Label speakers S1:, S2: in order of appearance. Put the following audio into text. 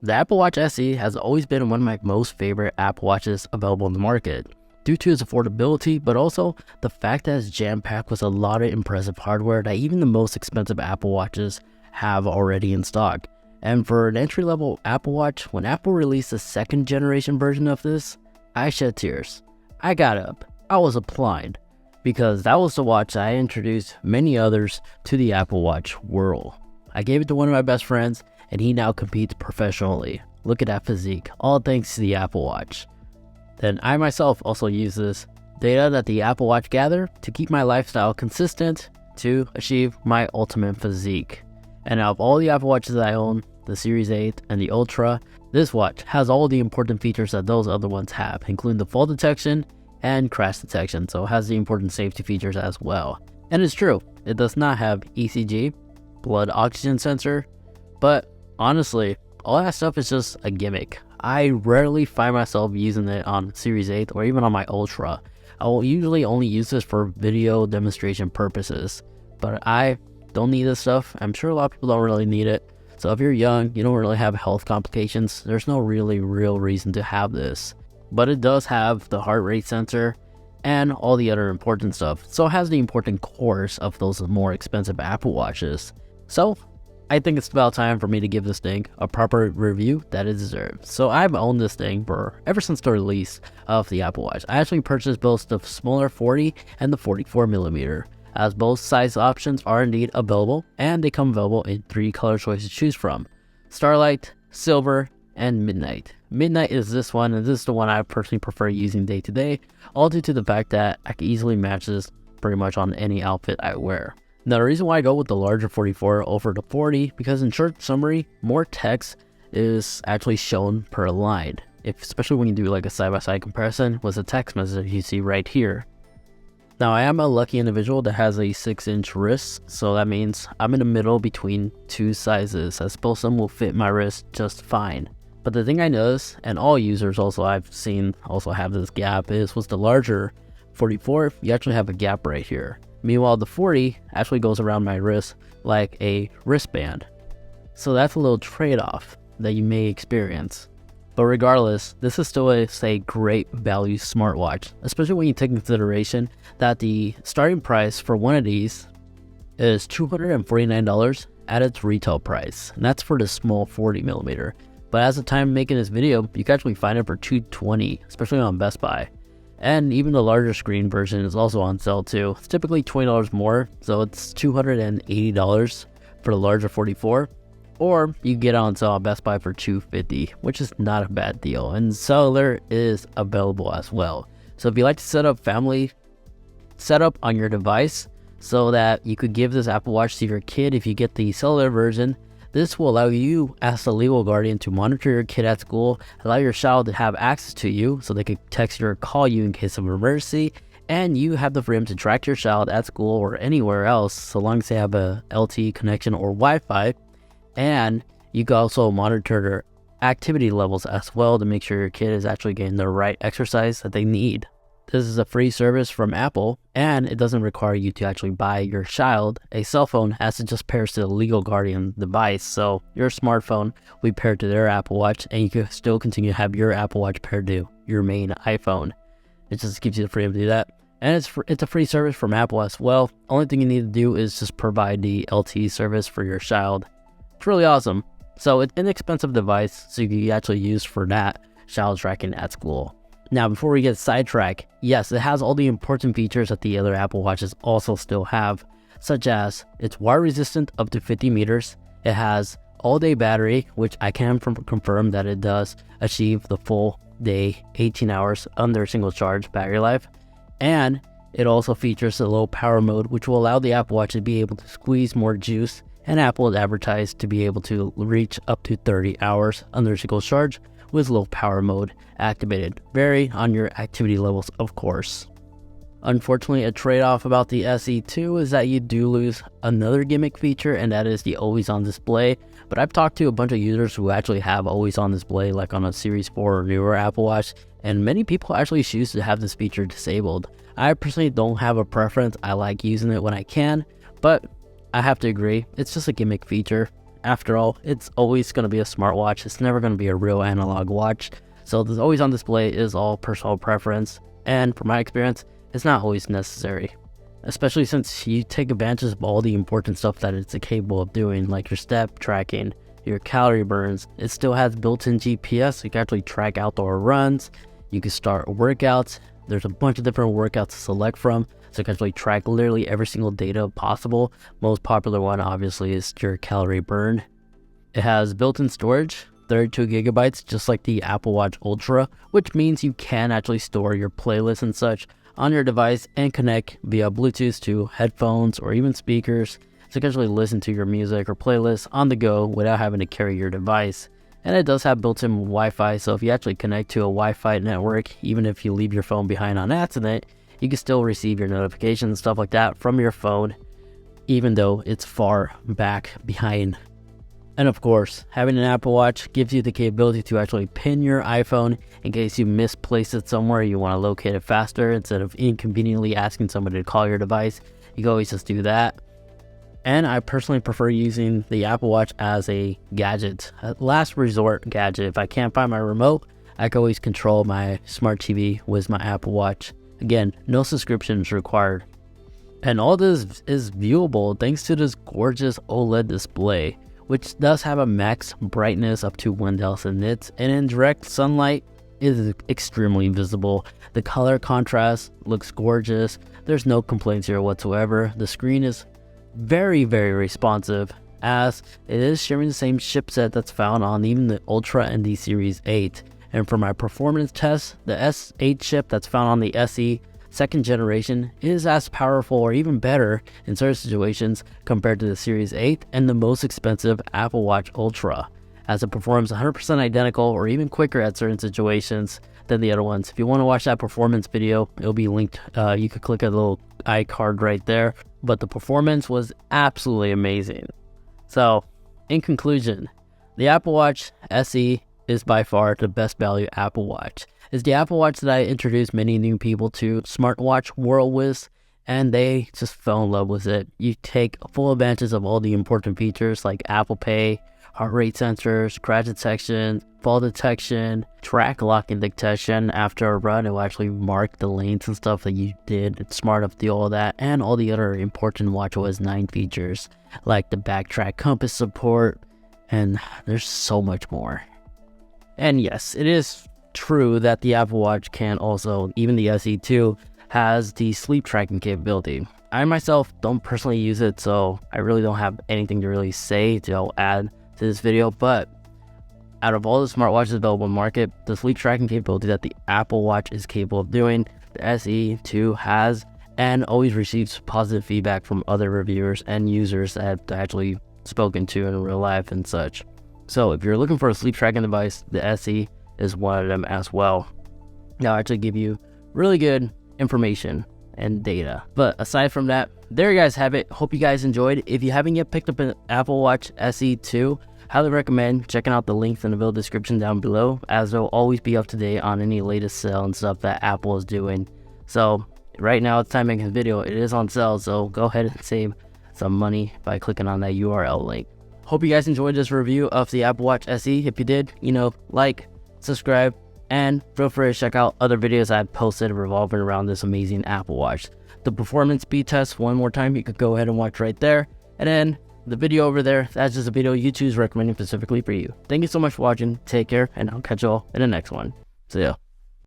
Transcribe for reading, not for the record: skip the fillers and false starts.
S1: The Apple Watch SE has always been one of my most favorite Apple Watches available in the market, due to its affordability, but also the fact that it's jam-packed with a lot of impressive hardware that even the most expensive Apple Watches have already in stock. And for an entry-level Apple Watch, when Apple released the second generation version of this, I shed tears. I got up. I was applauding, because that was the watch I introduced many others to the Apple Watch world. I gave it to one of my best friends, and he now competes professionally. Look at that physique, all thanks to the Apple Watch. Then I myself also use this data that the Apple Watch gather to keep my lifestyle consistent to achieve my ultimate physique. And out of all the Apple Watches that I own, the Series 8 and the Ultra, this watch has all the important features that those other ones have, including the fall detection and crash detection, so it has the important safety features as well. And it's true, it does not have ECG, blood oxygen sensor, but honestly, all that stuff is just a gimmick. I rarely find myself using it on Series 8 or even on my Ultra. I will usually only use this for video demonstration purposes, but I don't need this stuff. I'm sure a lot of people don't really need it. So if you're young, you don't really have health complications, there's no really real reason to have this. But it does have the heart rate sensor and all the other important stuff. So it has the important cores of those more expensive Apple Watches. So I think it's about time for me to give this thing a proper review that it deserves. So I've owned this thing ever since the release of the Apple Watch. I actually purchased both the smaller 40 and the 44mm, as both size options are indeed available, and they come available in 3 color choices to choose from: Starlight, Silver, and Midnight. Midnight is this one, and this is the one I personally prefer using day to day, all due to the fact that I can easily match this pretty much on any outfit I wear. Now, the reason why I go with the larger 44 over the 40, because in short summary, more text is actually shown per line, especially when you do like a side-by-side comparison with the text message you see right here. Now, I am a lucky individual that has a 6-inch wrist, so that means I'm in the middle between 2 sizes. I suppose some will fit my wrist just fine. But the thing I noticed, and all users also I've seen also have this gap, is with the larger 44, you actually have a gap right here. Meanwhile, the 40 actually goes around my wrist like a wristband. So that's a little trade-off that you may experience. But regardless, this is still a great value smartwatch, especially when you take into consideration that the starting price for one of these is $249 at its retail price. And that's for the small 40mm. But as of time making this video, you can actually find it for $220, especially on Best Buy. And even the larger screen version is also on sale too. It's typically $20 more, so it's $280 for the larger 44. Or you can get it on sale at Best Buy for $250, which is not a bad deal. And cellular is available as well. So if you like to set up family setup on your device so that you could give this Apple Watch to your kid if you get the cellular version, this will allow you as the legal guardian to monitor your kid at school, allow your child to have access to you so they could text you or call you in case of an emergency, and you have the freedom to track your child at school or anywhere else so long as they have a LTE connection or Wi-Fi. And you can also monitor their activity levels as well to make sure your kid is actually getting the right exercise that they need. This is a free service from Apple, and it doesn't require you to actually buy your child a cell phone, as it just pairs to the legal guardian device. So your smartphone will be paired to their Apple Watch, and you can still continue to have your Apple Watch paired to your main iPhone. It just gives you the freedom to do that. And it's a free service from Apple as well. Only thing you need to do is just provide the LTE service for your child. It's really awesome. So it's an inexpensive device, so you can actually use for that child tracking at school. Now, before we get sidetracked, yes, it has all the important features that the other Apple Watches also still have, such as it's water resistant up to 50 meters. It has all-day battery, which I can confirm that it does achieve the full day, 18 hours under single charge battery life. And it also features the low power mode, which will allow the Apple Watch to be able to squeeze more juice, and Apple has advertised to be able to reach up to 30 hours under single charge with low power mode activated. Vary on your activity levels, of course. Unfortunately, a trade-off about the SE2 is that you do lose another gimmick feature, and that is the always-on display. But I've talked to a bunch of users who actually have always-on display, like on a Series 4 or newer Apple Watch, and many people actually choose to have this feature disabled. I personally don't have a preference. I like using it when I can, but I have to agree, it's just a gimmick feature. After all, it's always going to be a smartwatch. It's never going to be a real analog watch. So the always on display is all personal preference. And from my experience, it's not always necessary. Especially since you take advantage of all the important stuff that it's capable of doing, like your step tracking, your calorie burns. It still has built-in GPS, so you can actually track outdoor runs. You can start workouts. There's a bunch of different workouts to select from, so you can actually track literally every single data possible. Most popular one, obviously, is your calorie burn. It has built-in storage, 32 gigabytes, just like the Apple Watch Ultra, which means you can actually store your playlists and such on your device and connect via Bluetooth to headphones or even speakers, so you can actually listen to your music or playlist on the go without having to carry your device. And it does have built-in Wi-Fi, so if you actually connect to a Wi-Fi network, even if you leave your phone behind on accident, you can still receive your notifications and stuff like that from your phone, even though it's far back behind. And of course, having an Apple Watch gives you the capability to actually pin your iPhone in case you misplace it somewhere, you want to locate it faster instead of inconveniently asking somebody to call your device. You can always just do that. And I personally prefer using the Apple Watch as a gadget, a last resort gadget. If I can't find my remote, I can always control my smart TV with my Apple Watch. Again, no subscriptions required. And all this is viewable thanks to this gorgeous OLED display, which does have a max brightness up to 1000 nits, and in direct sunlight is extremely visible. The color contrast looks gorgeous. There's no complaints here whatsoever. The screen is very, very responsive, as it is sharing the same chipset that's found on even the Ultra and the Series 8. And for my performance test, the S8 chip that's found on the SE 2nd generation is as powerful or even better in certain situations compared to the Series 8 and the most expensive Apple Watch Ultra, as it performs 100% identical or even quicker at certain situations than the other ones. If you want to watch that performance video, it'll be linked. You could click a little iCard right there. But the performance was absolutely amazing. So, in conclusion, the Apple Watch SE is by far the best value Apple Watch. It's the Apple Watch that I introduced many new people to smartwatch world with, and they just fell in love with it. You take full advantage of all the important features like Apple Pay, heart rate sensors, crash detection, fall detection, track locking detection. After a run, it will actually mark the lanes and stuff that you did. It's smart enough to do all that, and all the other important watchOS 9 features like the backtrack compass support, and there's so much more. And yes, it is true that the Apple Watch can also, even the SE2, has the sleep tracking capability. I myself don't personally use it, so I really don't have anything to really say to add to this video, but out of all the smartwatches available in the market, the sleep tracking capability that the Apple Watch is capable of doing, the SE2 has, and always receives positive feedback from other reviewers and users that have actually spoken to in real life and such. So if you're looking for a sleep tracking device, the SE is one of them as well. They'll actually give you really good information and data. But aside from that, there you guys have it. Hope you guys enjoyed. If you haven't yet picked up an Apple Watch SE2, highly recommend checking out the links in the video description down below, as they'll always be up to date on any latest sale and stuff that Apple is doing. So right now it's time making a video. It is on sale, so go ahead and save some money by clicking on that URL link. Hope you guys enjoyed this review of the Apple Watch SE. If you did, like, subscribe, and feel free to check out other videos I've posted revolving around this amazing Apple Watch. The performance speed test, one more time, you could go ahead and watch right there. And then the video over there, that's just a video YouTube's recommending specifically for you. Thank you so much for watching. Take care, and I'll catch you all in the next one. See ya.